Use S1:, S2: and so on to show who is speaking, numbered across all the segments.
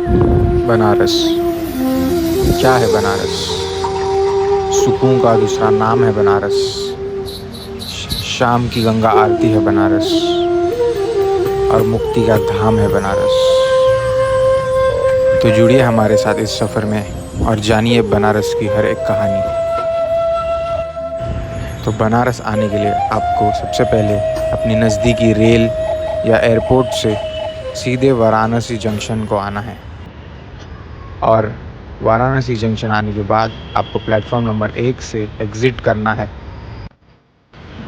S1: बनारस। क्या है बनारस? सुकून का दूसरा नाम है बनारस। शाम की गंगा आरती है बनारस, और मुक्ति का धाम है बनारस। तो जुड़िए हमारे साथ इस सफ़र में और जानिए बनारस की हर एक कहानी। तो बनारस आने के लिए आपको सबसे पहले अपनी नज़दीकी रेल या एयरपोर्ट से सीधे वाराणसी जंक्शन को आना है, और वाराणसी जंक्शन आने के बाद आपको प्लेटफॉर्म नंबर 1 से एग्ज़िट करना है।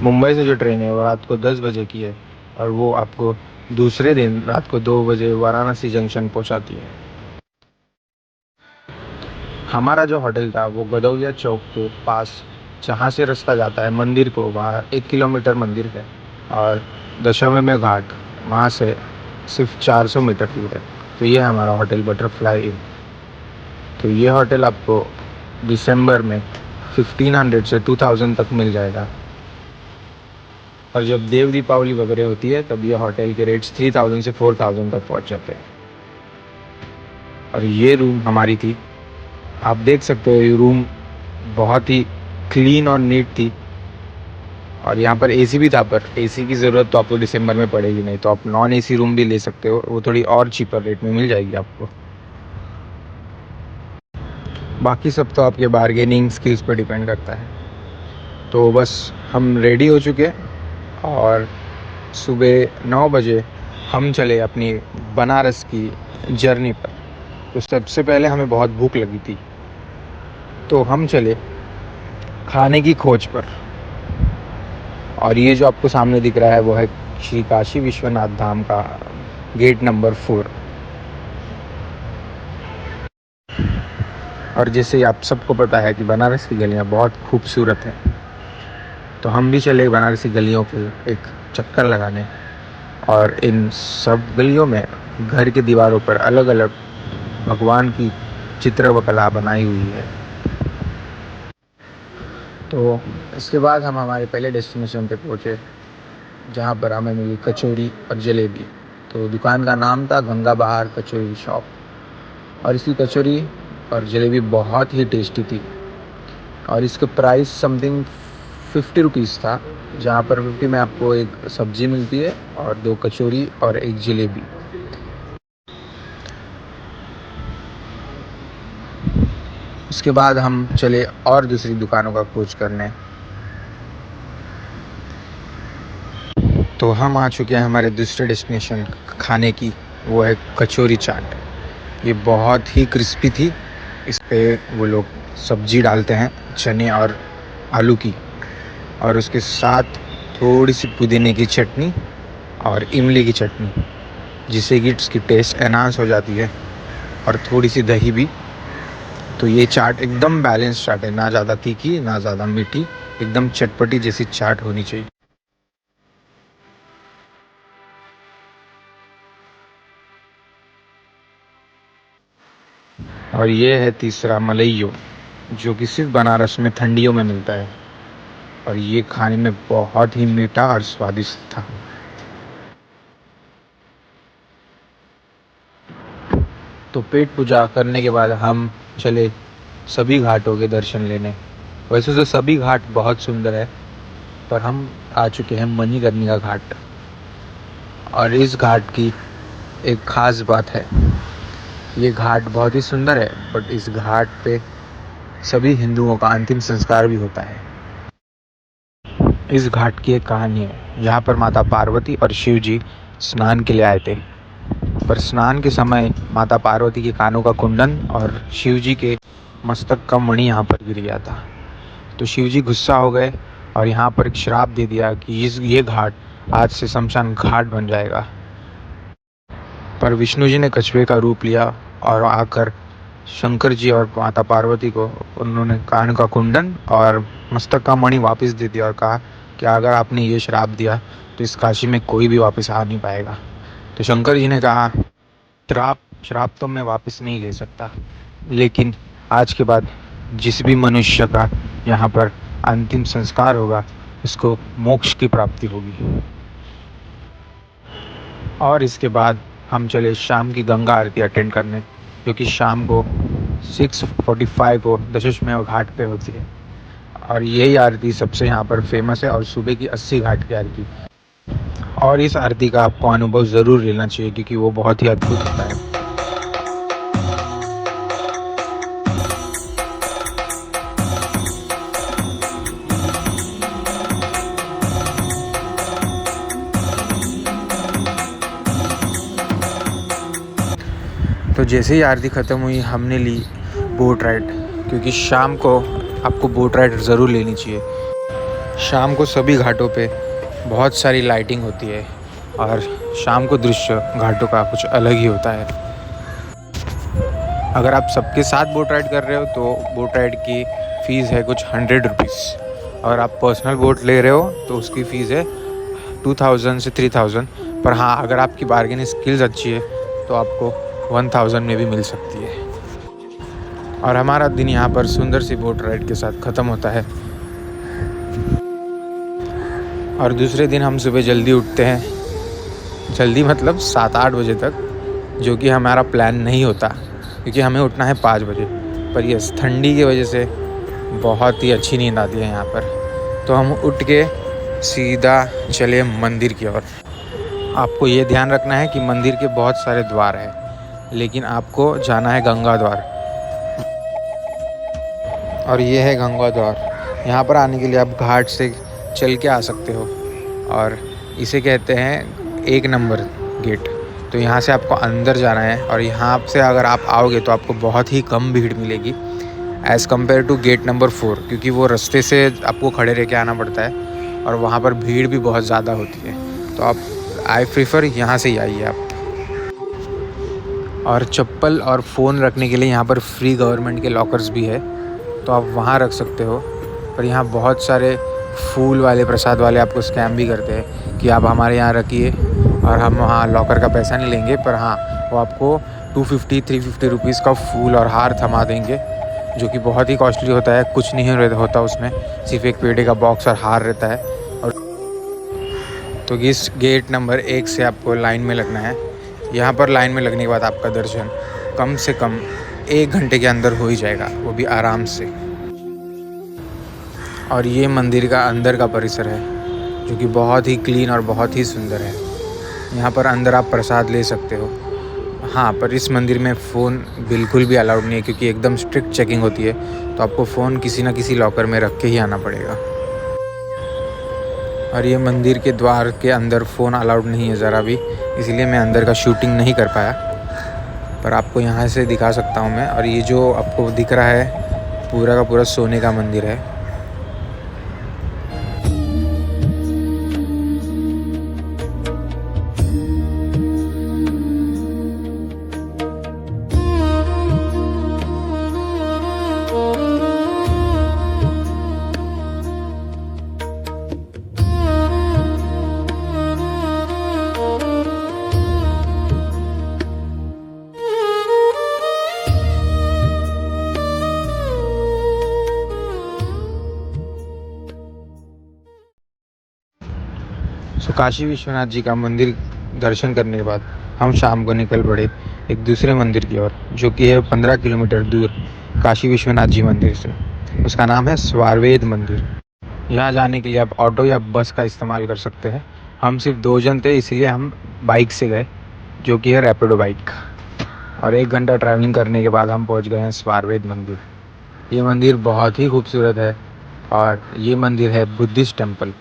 S1: मुंबई से जो ट्रेन है वो रात को 10 बजे की है, और वो आपको दूसरे दिन रात को 2 बजे वाराणसी जंक्शन पहुंचाती है। हमारा जो होटल था वो गदौलिया चौक के पास, जहाँ से रास्ता जाता है मंदिर को, वहाँ 1 किलोमीटर मंदिर है, और दशाश्वमेध घाट वहाँ से सिर्फ 400 मीटर दूर है। तो ये है हमारा होटल बटरफ्लाई इन। तो ये होटल आपको दिसंबर में 1500 से 2000 तक मिल जाएगा, और जब देव दीपावली वगैरह होती है तब ये होटल के रेट्स 3000 से 4000 तक पहुंच जाते हैं। और ये रूम हमारी थी, आप देख सकते हो ये रूम बहुत ही क्लीन और नीट थी। और यहाँ पर एसी भी था, पर एसी की ज़रूरत तो आपको दिसंबर में पड़ेगी नहीं, तो आप नॉन एसी रूम भी ले सकते हो, वो थोड़ी और चीपर रेट में मिल जाएगी आपको। बाकी सब तो आपके बार्गेनिंग स्किल्स पर डिपेंड करता है। तो बस हम रेडी हो चुके, और सुबह 9 बजे हम चले अपनी बनारस की जर्नी पर। तो सबसे पहले हमें बहुत भूख लगी थी, तो हम चले खाने की खोज पर। और ये जो आपको सामने दिख रहा है वो है श्री काशी विश्वनाथ धाम का गेट नंबर 4। और जैसे आप सबको पता है कि बनारस की गलियाँ बहुत खूबसूरत हैं, तो हम भी चले बनारसी गलियों पे एक चक्कर लगाने। और इन सब गलियों में घर की दीवारों पर अलग अलग भगवान की चित्रकला बनाई हुई है। तो इसके बाद हम हमारे पहले डेस्टिनेशन पे पहुँचे, जहाँ पर हमें मिली कचौड़ी और जलेबी। तो दुकान का नाम था गंगा बहार कचौड़ी शॉप, और इसकी कचौड़ी और जलेबी बहुत ही टेस्टी थी। और इसका प्राइस समथिंग 50 रुपीज़ था, जहाँ पर 50 में आपको एक सब्जी मिलती है और 2 कचौरी और एक जलेबी। उसके बाद हम चले और दूसरी दुकानों का खोज करने। तो हम आ चुके हैं हमारे दूसरे डेस्टिनेशन खाने की, वो है कचौरी चाट। ये बहुत ही क्रिस्पी थी। इस पे वो लोग सब्जी डालते हैं, चने और आलू की, और उसके साथ थोड़ी सी पुदीने की चटनी और इमली की चटनी, जिससे कि इसकी टेस्ट एनहांस हो जाती है, और थोड़ी सी दही भी। तो ये चाट एकदम बैलेंस चाट है, ना ज़्यादा तीखी ना ज़्यादा मीठी, एकदम चटपटी जैसी चाट होनी चाहिए। और ये है तीसरा मलइयो, जो कि सिर्फ बनारस में ठंडियों में मिलता है, और ये खाने में बहुत ही मीठा और स्वादिष्ट था। तो पेट पूजा करने के बाद हम चले सभी घाटों के दर्शन लेने। वैसे तो सभी घाट बहुत सुंदर है, पर हम आ चुके हैं मणिकर्णिका घाट। और इस घाट की एक ख़ास बात है, ये घाट बहुत ही सुंदर है, बट इस घाट पे सभी हिंदुओं का अंतिम संस्कार भी होता है। इस घाट की एक कहानी है, यहाँ पर माता पार्वती और शिव जी स्नान के लिए आए थे, पर स्नान के समय माता पार्वती के कानों का कुंडन और शिव जी के मस्तक का मणि यहाँ पर गिर गया था। तो शिव जी गुस्सा हो गए, और यहाँ पर एक श्राप दे दिया कि ये घाट आज से शमशान घाट बन जाएगा। पर विष्णु जी ने कछुए का रूप लिया, और आकर शंकर जी और माता पार्वती को उन्होंने कान का कुंडन और मस्तक का मणि वापस दे दिया, और कहा कि अगर आपने ये श्राप दिया तो इस काशी में कोई भी वापस आ नहीं पाएगा। तो शंकर जी ने कहा, श्राप श्राप तो मैं वापस नहीं ले सकता, लेकिन आज के बाद जिस भी मनुष्य का यहाँ पर अंतिम संस्कार होगा, उसको मोक्ष की प्राप्ति होगी। और इसके बाद हम चले शाम की गंगा आरती अटेंड करने। जो कि शाम को 6:45 को दशाश्वमेध घाट पे होती है। और यही आरती सबसे यहाँ पर फेमस है, और सुबह की 80 घाट की आरती। और इस आरती का आपको अनुभव ज़रूर लेना चाहिए क्योंकि वो बहुत ही अद्भुत होता है। तो जैसे ही आरती ख़त्म हुई हमने ली बोट राइड, क्योंकि शाम को आपको बोट राइड ज़रूर लेनी चाहिए। शाम को सभी घाटों पे बहुत सारी लाइटिंग होती है और शाम को दृश्य घाटों का कुछ अलग ही होता है। अगर आप सबके साथ बोट राइड कर रहे हो तो बोट राइड की फ़ीस है कुछ 100 रुपीज़। अगर आप पर्सनल बोट ले रहे हो तो उसकी फ़ीस है 2000 से 3000। पर हाँ, अगर आपकी बार्गेनिंग स्किल्स अच्छी है तो आपको 1000 में भी मिल सकती है। और हमारा दिन यहाँ पर सुंदर सी बोट राइड के साथ ख़त्म होता है। और दूसरे दिन हम सुबह जल्दी उठते हैं, जल्दी मतलब 7-8 बजे तक, जो कि हमारा प्लान नहीं होता क्योंकि हमें उठना है 5 बजे। पर यस, ठंडी की वजह से बहुत ही अच्छी नींद आती है यहाँ पर, तो हम उठ के सीधा चले मंदिर की ओर। आपको ये ध्यान रखना है कि मंदिर के बहुत सारे द्वार हैं, लेकिन आपको जाना है गंगा द्वार। और ये है गंगा द्वार। यहाँ पर आने के लिए आप घाट से चल के आ सकते हो, और इसे कहते हैं 1 नंबर गेट। तो यहाँ से आपको अंदर जाना है, और यहाँ से अगर आप आओगे तो आपको बहुत ही कम भीड़ मिलेगी as compare to gate number 4, क्योंकि वो रास्ते से आपको खड़े रह के आना पड़ता है और वहाँ पर भीड़ भी बहुत ज़्यादा होती है। तो आप आई प्रीफर यहाँ से ही आइए आप। और चप्पल और फ़ोन रखने के लिए यहाँ पर फ्री गवर्नमेंट के लॉकर्स भी है, तो आप वहाँ रख सकते हो। पर यहाँ बहुत सारे फूल वाले, प्रसाद वाले आपको स्कैम भी करते हैं कि आप हमारे यहाँ रखिए और हम वहाँ लॉकर का पैसा नहीं लेंगे। पर हाँ, वो आपको 250-350 रुपीज़ का फूल और हार थमा देंगे, जो कि बहुत ही कॉस्टली होता है। कुछ नहीं होता उसमें, सिर्फ एक पेड़े का बॉक्स और हार रहता है। और तो इस गेट नंबर 1 से आपको लाइन में लगना है। यहाँ पर लाइन में लगने के बाद आपका दर्शन कम से कम 1 घंटे के अंदर हो ही जाएगा, वो भी आराम से। और ये मंदिर का अंदर का परिसर है, जो कि बहुत ही क्लीन और बहुत ही सुंदर है। यहाँ पर अंदर आप प्रसाद ले सकते हो। हाँ, पर इस मंदिर में फ़ोन बिल्कुल भी अलाउड नहीं है, क्योंकि एकदम स्ट्रिक्ट चेकिंग होती है। तो आपको फ़ोन किसी न किसी लॉकर में रख के ही आना पड़ेगा। और ये मंदिर के द्वार के अंदर फ़ोन अलाउड नहीं है ज़रा भी, इसलिए मैं अंदर का शूटिंग नहीं कर पाया, पर आपको यहाँ से दिखा सकता हूँ मैं। और ये जो आपको दिख रहा है पूरा का पूरा सोने का मंदिर है। तो काशी विश्वनाथ जी का मंदिर दर्शन करने के बाद हम शाम को निकल पड़े एक दूसरे मंदिर की ओर, जो कि है 15 किलोमीटर दूर काशी विश्वनाथ जी मंदिर से। उसका नाम है स्वारवेद मंदिर। यहाँ जाने के लिए आप ऑटो या बस का इस्तेमाल कर सकते हैं। हम सिर्फ 2 जन थे, इसलिए हम बाइक से गए, जो कि है रैपिडो बाइक। और 1 घंटा ट्रैवलिंग करने के बाद हम पहुँच गए हैं स्वारवेद मंदिर। ये मंदिर बहुत ही खूबसूरत है, और ये मंदिर है बुद्धिस्ट टेम्पल।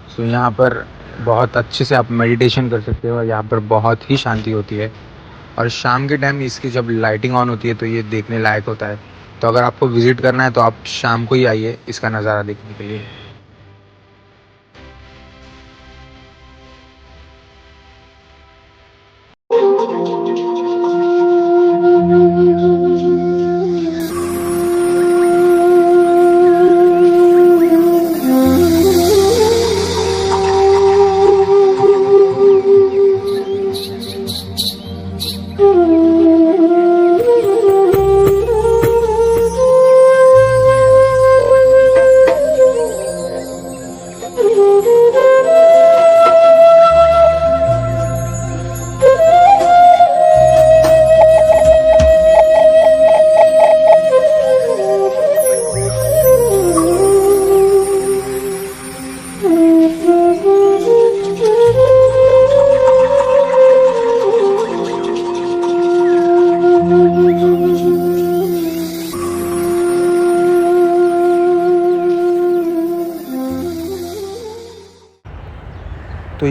S1: सो यहाँ पर बहुत अच्छे से आप मेडिटेशन कर सकते हो। यहाँ पर बहुत ही शांति होती है, और शाम के टाइम इसकी जब लाइटिंग ऑन होती है तो ये देखने लायक होता है। तो अगर आपको विज़िट करना है तो आप शाम को ही आइए इसका नज़ारा देखने के लिए।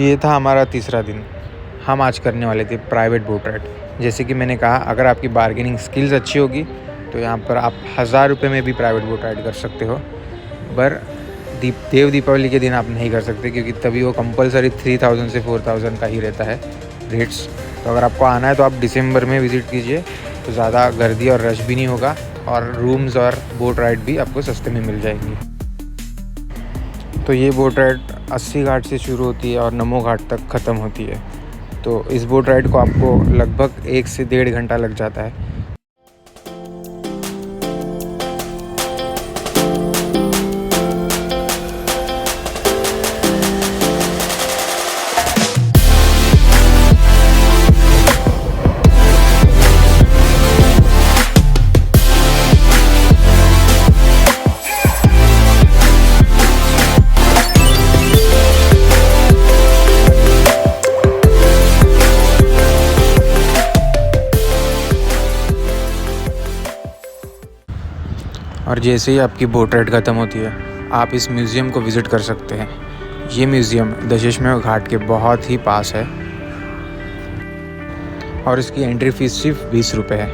S1: ये था हमारा तीसरा दिन। हम आज करने वाले थे प्राइवेट बोट राइड। जैसे कि मैंने कहा, अगर आपकी बार्गेनिंग स्किल्स अच्छी होगी तो यहाँ पर आप 1000 रुपये में भी प्राइवेट बोट राइड कर सकते हो। पर देव दीपावली के दिन आप नहीं कर सकते, क्योंकि तभी वो कंपलसरी 3000 से 4000 का ही रहता है रेट्स। तो अगर आपको आना है तो आप दिसंबर में विज़िट कीजिए, तो ज़्यादा गर्दी और रश भी नहीं होगा और रूम्स और बोट राइड भी आपको सस्ते में मिल जाएंगी। तो ये बोट राइड 80 घाट से शुरू होती है और नमो घाट तक ख़त्म होती है। तो इस बोट राइड को आपको लगभग 1 से 1.5 घंटा लग जाता है। और जैसे ही आपकी बोट राइड ख़त्म होती है, आप इस म्यूज़ियम को विज़िट कर सकते हैं। ये म्यूज़ियम दशाश्वमेध घाट के बहुत ही पास है और इसकी एंट्री फ़ीस सिर्फ 20 रुपये है।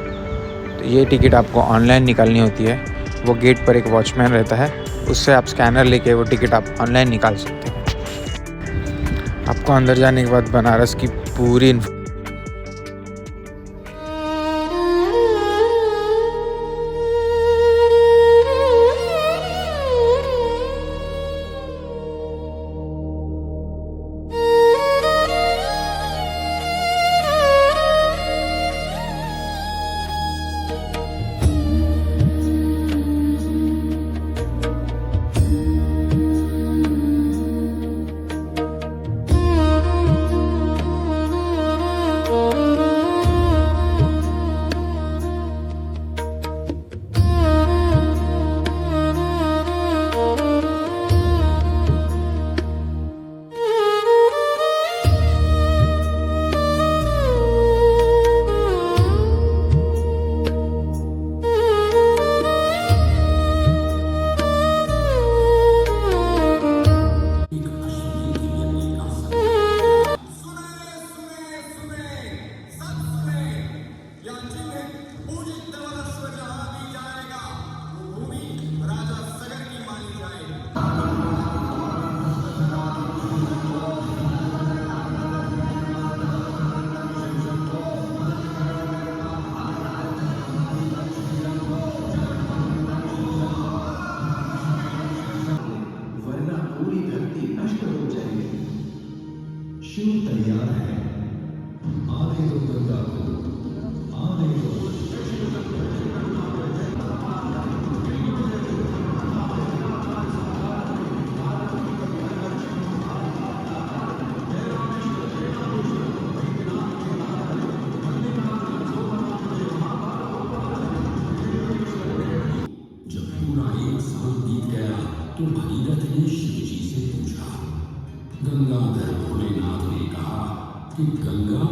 S1: तो ये टिकट आपको ऑनलाइन निकालनी होती है। वो गेट पर एक वॉचमैन रहता है, उससे आप स्कैनर लेके वो टिकट आप ऑनलाइन निकाल सकते हैं। आपको अंदर जाने के बाद बनारस की पूरी
S2: तैयार है। आने दो गंगा को, आने दो। जब पूरा 1 साल बीत गया तो भगीरथ ने शिव जी से पूछा। गंगाधर भोलेनाथ ने कहा कि गंगा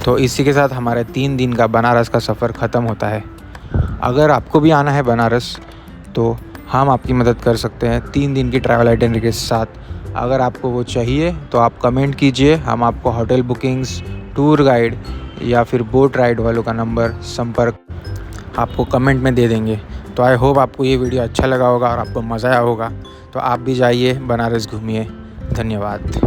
S1: तो इसी के साथ हमारे 3 दिन का बनारस का सफ़र ख़त्म होता है। अगर आपको भी आना है बनारस तो हम आपकी मदद कर सकते हैं 3 दिन की ट्रैवल आइटनरी के साथ। अगर आपको वो चाहिए तो आप कमेंट कीजिए, हम आपको होटल बुकिंग्स, टूर गाइड या फिर बोट राइड वालों का नंबर संपर्क आपको कमेंट में दे देंगे। तो आई होप आपको ये वीडियो अच्छा लगा होगा और आपको मज़ा आया होगा। तो आप भी जाइए, बनारस घूमिए। धन्यवाद।